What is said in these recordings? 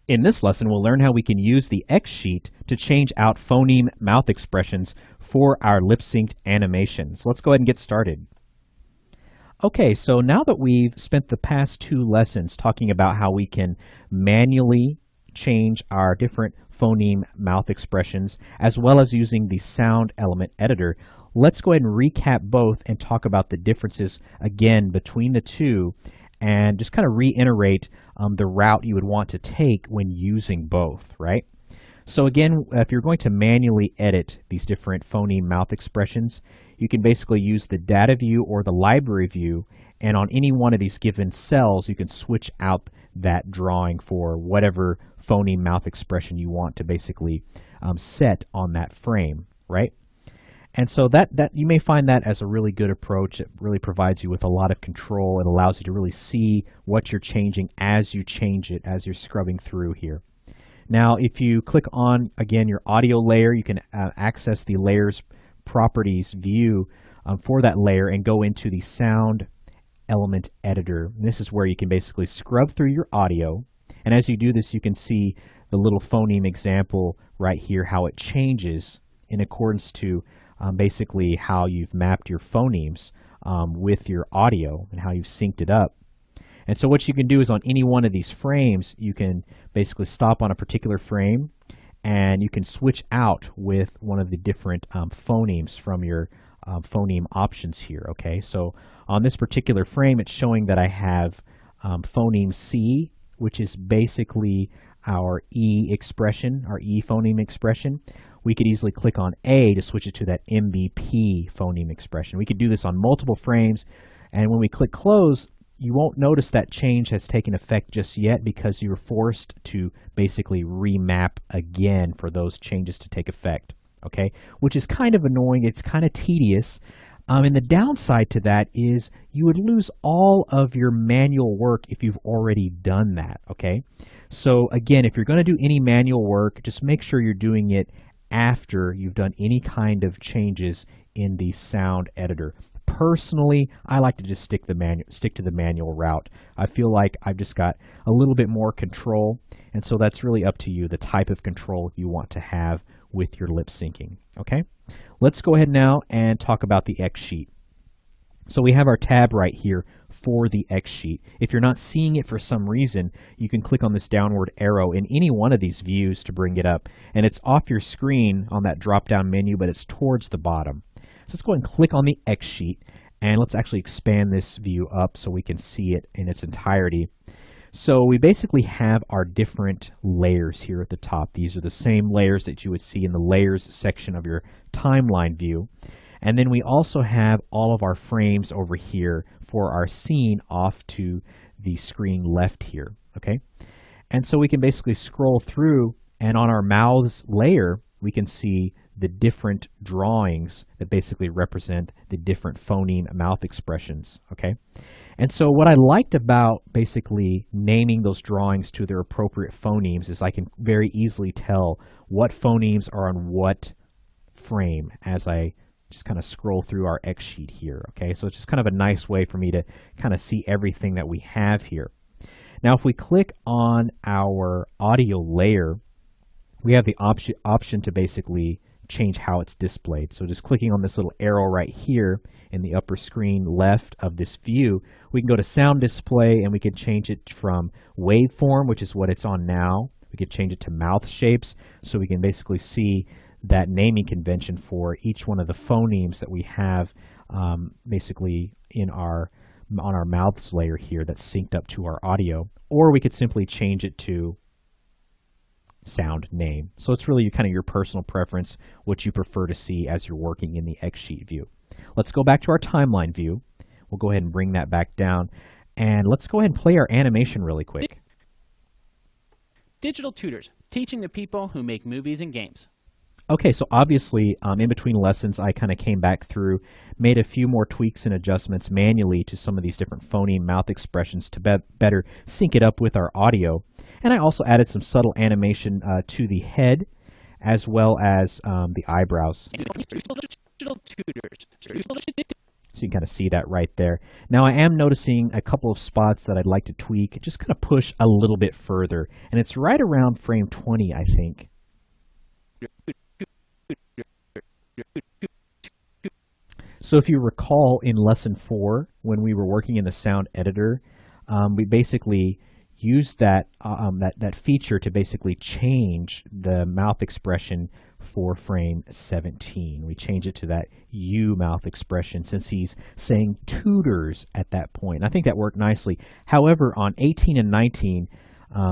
In this lesson, we'll learn how we can use the X sheet to change out phoneme mouth expressions for our lip-synced animations. Let's go ahead and get started. Okay, so now that we've spent the past two lessons talking about how we can manually change our different phoneme mouth expressions, as well as using the sound element editor, let's go ahead and recap both and talk about the differences again between the two, and just kind of reiterate the route you would want to take when using both, right? So again, if you're going to manually edit these different phoneme mouth expressions, you can basically use the data view or the library view, and on any one of these given cells, you can switch out that drawing for whatever phoneme mouth expression you want to basically set on that frame, right? And so that you may find that as a really good approach. It really provides you with a lot of control. It allows you to really see what you're changing as you change it, as you're scrubbing through here. Now, if you click on, again, your audio layer, you can access the layers properties view for that layer and go into the sound element editor. And this is where you can basically scrub through your audio. And as you do this, you can see the little phoneme example right here, how it changes in accordance to basically how you've mapped your phonemes with your audio and how you've synced it up. And so what you can do is on any one of these frames, you can basically stop on a particular frame and you can switch out with one of the different phonemes from your phoneme options here, okay? So on this particular frame, it's showing that I have phoneme C, which is basically our E expression, our E phoneme expression. We could easily click on A to switch it to that MBP phoneme expression. We could do this on multiple frames, and when we click close, you won't notice that change has taken effect just yet because you're forced to basically remap again for those changes to take effect, okay? Which is kind of annoying. It's kind of tedious. And the downside to that is you would lose all of your manual work if you've already done that, okay? So again, if you're going to do any manual work, just make sure you're doing it after you've done any kind of changes in the sound editor. Personally, I like to just stick to the manual route. I feel like I've just got a little bit more control, and so that's really up to you, the type of control you want to have with your lip syncing, okay? Let's go ahead now and talk about the X sheet. So we have our tab right here for the X sheet. If you're not seeing it for some reason, you can click on this downward arrow in any one of these views to bring it up. And it's off your screen on that drop-down menu, but it's towards the bottom. So let's go ahead and click on the X sheet, and let's actually expand this view up so we can see it in its entirety. So we basically have our different layers here at the top. These are the same layers that you would see in the layers section of your timeline view. And then we also have all of our frames over here for our scene off to the screen left here, okay? And so we can basically scroll through, and on our mouths layer, we can see the different drawings that basically represent the different phoneme mouth expressions, okay? And so what I liked about basically naming those drawings to their appropriate phonemes is I can very easily tell what phonemes are on what frame as I just kind of scroll through our X sheet here, okay? So it's just kind of a nice way for me to kind of see everything that we have here. Now, if we click on our audio layer, we have the option to basically change how it's displayed. So just clicking on this little arrow right here in the upper screen left of this view, we can go to sound display and we can change it from waveform, which is what it's on now. We could change it to mouth shapes, so we can basically see that naming convention for each one of the phonemes that we have basically on our mouths layer here that's synced up to our audio. Or we could simply change it to sound name. So it's really kind of your personal preference, what you prefer to see as you're working in the X sheet view. Let's go back to our timeline view. We'll go ahead and bring that back down. And let's go ahead and play our animation really quick. Digital tutors, teaching the people who make movies and games. Okay, so obviously in between lessons, I kind of came back through, made a few more tweaks and adjustments manually to some of these different phoneme mouth expressions to better sync it up with our audio. And I also added some subtle animation to the head as well as the eyebrows. Digital tutors. So you can kind of see that right there. Now I am noticing a couple of spots that I'd like to tweak, just kind of push a little bit further. And it's right around frame 20, I think. So if you recall in lesson 4, when we were working in the sound editor, we basically used that feature to basically change the mouth expression for frame 17. We change it to that U mouth expression since he's saying tutors at that point. And I think that worked nicely. However, on 18 and 19,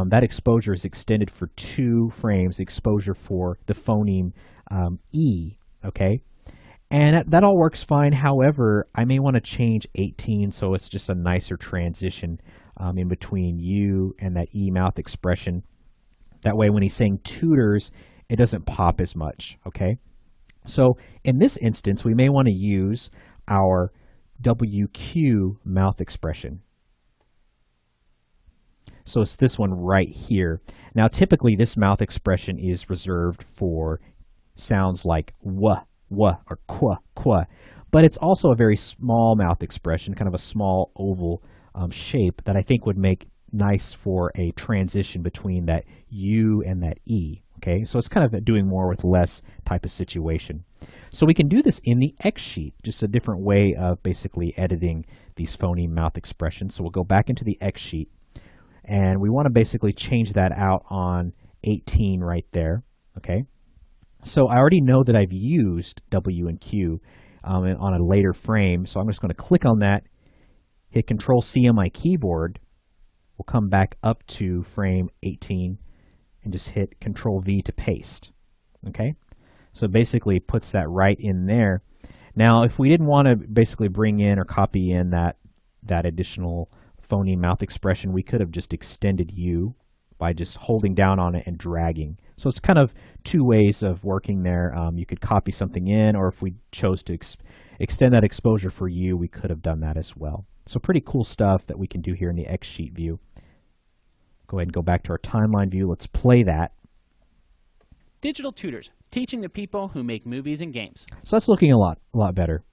that exposure is extended for 2 frames, exposure for the phoneme E, okay? And that all works fine. However, I may want to change 18 so it's just a nicer transition in between U and that E mouth expression. That way when he's saying tutors, it doesn't pop as much, okay? So in this instance, we may want to use our WQ mouth expression. So it's this one right here. Now typically this mouth expression is reserved for sounds like w, or qua, but it's also a very small mouth expression, kind of a small oval shape that I think would make nice for a transition between that U and that E. Okay, so it's kind of a doing more with less type of situation. So we can do this in the X sheet, just a different way of basically editing these phoneme mouth expressions. So we'll go back into the X sheet, and we want to basically change that out on 18 right there. Okay, so I already know that I've used W and Q on a later frame, so I'm just going to click on that, hit Control C on my keyboard. We'll come back up to frame 18 and just hit Control V to paste. Okay, so basically it puts that right in there. Now, if we didn't want to basically bring in or copy in that additional phoneme mouth expression, we could have just extended U by just holding down on it and dragging. So it's kind of 2 ways of working there. You could copy something in, or if we chose to extend that exposure for U, we could have done that as well. So pretty cool stuff that we can do here in the X sheet view. Go ahead and go back to our timeline view. Let's play that. Digital tutors, teaching the people who make movies and games. So that's looking a lot better.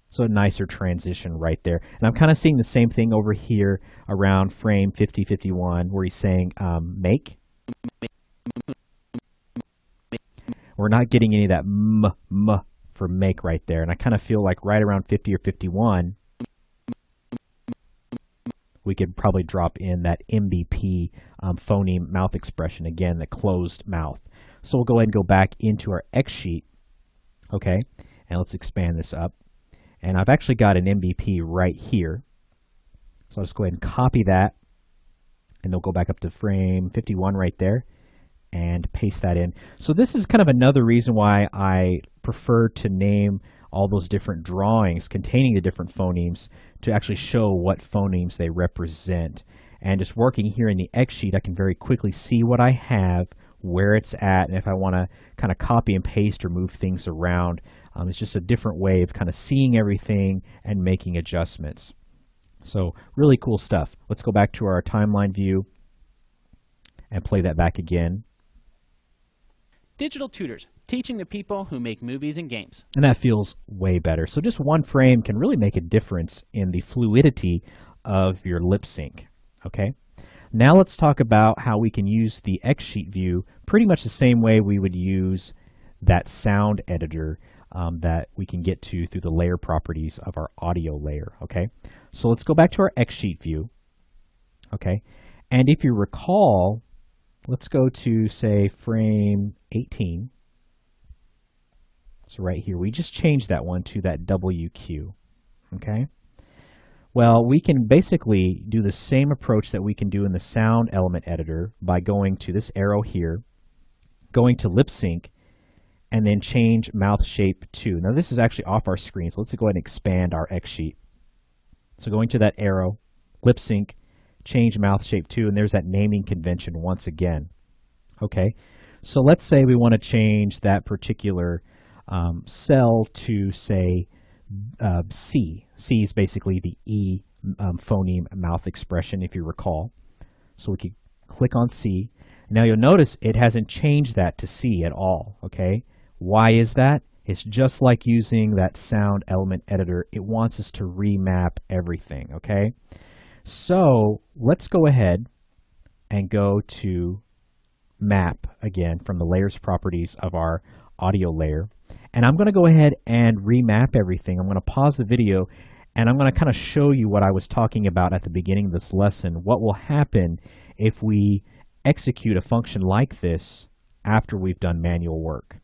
So a nicer transition right there. And I'm kind of seeing the same thing over here around frame 50, 51, where he's saying make. We're not getting any of that m for make right there. And I kind of feel like right around 50 or 51, we could probably drop in that MBP phoneme mouth expression again, the closed mouth. So we'll go ahead and go back into our X sheet. Okay, and let's expand this up. And I've actually got an MBP right here. So I'll just go ahead and copy that. And they'll go back up to frame 51 right there and paste that in. So this is kind of another reason why I prefer to name all those different drawings containing the different phonemes to actually show what phonemes they represent. And just working here in the X sheet, I can very quickly see what I have, where it's at, and if I want to kind of copy and paste or move things around. It's just a different way of kind of seeing everything and making adjustments. So really cool stuff. Let's go back to our timeline view and play that back again. Digital tutors, teaching the people who make movies and games. And that feels way better. So just one frame can really make a difference in the fluidity of your lip sync. Okay. Now let's talk about how we can use the X sheet view pretty much the same way we would use that sound editor that we can get to through the layer properties of our audio layer. Okay, so let's go back to our X sheet view. Okay, and if you recall, let's go to say frame 18. So right here, we just changed that one to that WQ. Okay. Well, we can basically do the same approach that we can do in the sound element editor by going to this arrow here, going to lip sync, and then change mouth shape to. Now this is actually off our screen, so let's go ahead and expand our X sheet. So going to that arrow, lip sync, change mouth shape to, and there's that naming convention once again. Okay, so let's say we want to change that particular cell to say C. C is basically the E phoneme mouth expression, if you recall. So we can click on C. Now you'll notice it hasn't changed that to C at all. Okay, why is that? It's just like using that sound element editor. It wants us to remap everything, okay? So let's go ahead and go to map again from the layers properties of our audio layer. And I'm going to go ahead and remap everything. I'm going to pause the video and I'm going to kind of show you what I was talking about at the beginning of this lesson. What will happen if we execute a function like this after we've done manual work.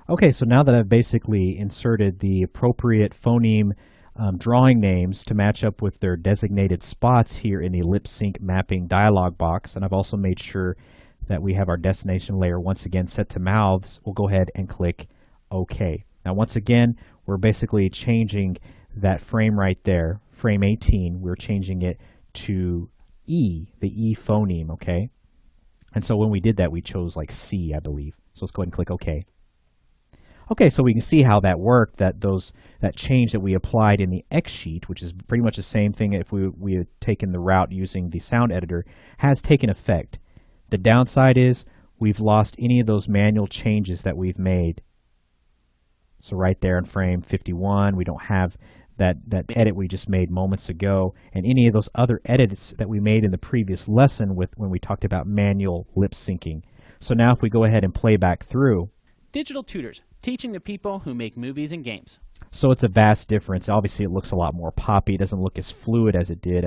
Okay, so now that I've basically inserted the appropriate phoneme drawing names to match up with their designated spots here in the lip sync mapping dialog box, and I've also made sure that we have our destination layer once again set to mouths, we'll go ahead and click OK. Now once again, we're basically changing that frame right there, frame 18, we're changing it to E, the E phoneme, okay? And so when we did that, we chose like C, I believe. So let's go ahead and click OK. Okay, so we can see how that worked, that change that we applied in the X sheet, which is pretty much the same thing if we had taken the route using the sound editor, has taken effect. The downside is we've lost any of those manual changes that we've made. So right there in frame 51, we don't have that edit we just made moments ago, and any of those other edits that we made in the previous lesson when we talked about manual lip syncing. So now if we go ahead and play back through. Digital tutors, teaching the people who make movies and games. So it's a vast difference. Obviously, it looks a lot more poppy. It doesn't look as fluid as it did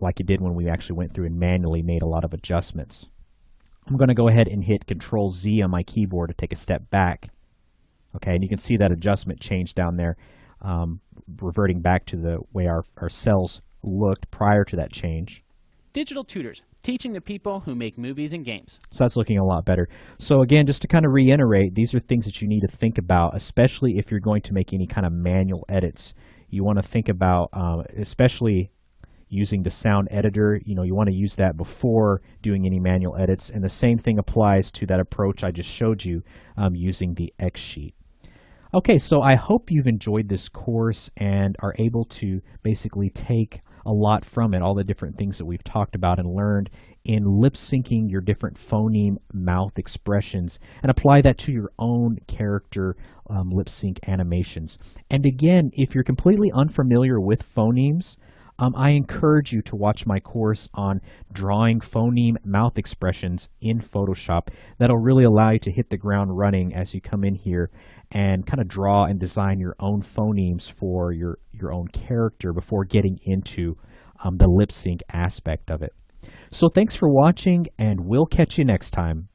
like it did when we actually went through and manually made a lot of adjustments. I'm going to go ahead and hit Control-Z on my keyboard to take a step back. Okay, and you can see that adjustment change down there, reverting back to the way our cells looked prior to that change. Digital tutors, teaching the people who make movies and games. So that's looking a lot better. So again, just to kind of reiterate, these are things that you need to think about, especially if you're going to make any kind of manual edits. You want to think about, especially using the sound editor, you want to use that before doing any manual edits. And the same thing applies to that approach I just showed you using the X sheet. Okay, so I hope you've enjoyed this course and are able to basically take a lot from it, all the different things that we've talked about and learned in lip syncing your different phoneme mouth expressions and apply that to your own character lip sync animations. And again, if you're completely unfamiliar with phonemes, I encourage you to watch my course on drawing phoneme mouth expressions in Photoshop. That'll really allow you to hit the ground running as you come in here and kind of draw and design your own phonemes for your own character before getting into the lip sync aspect of it. So thanks for watching, and we'll catch you next time.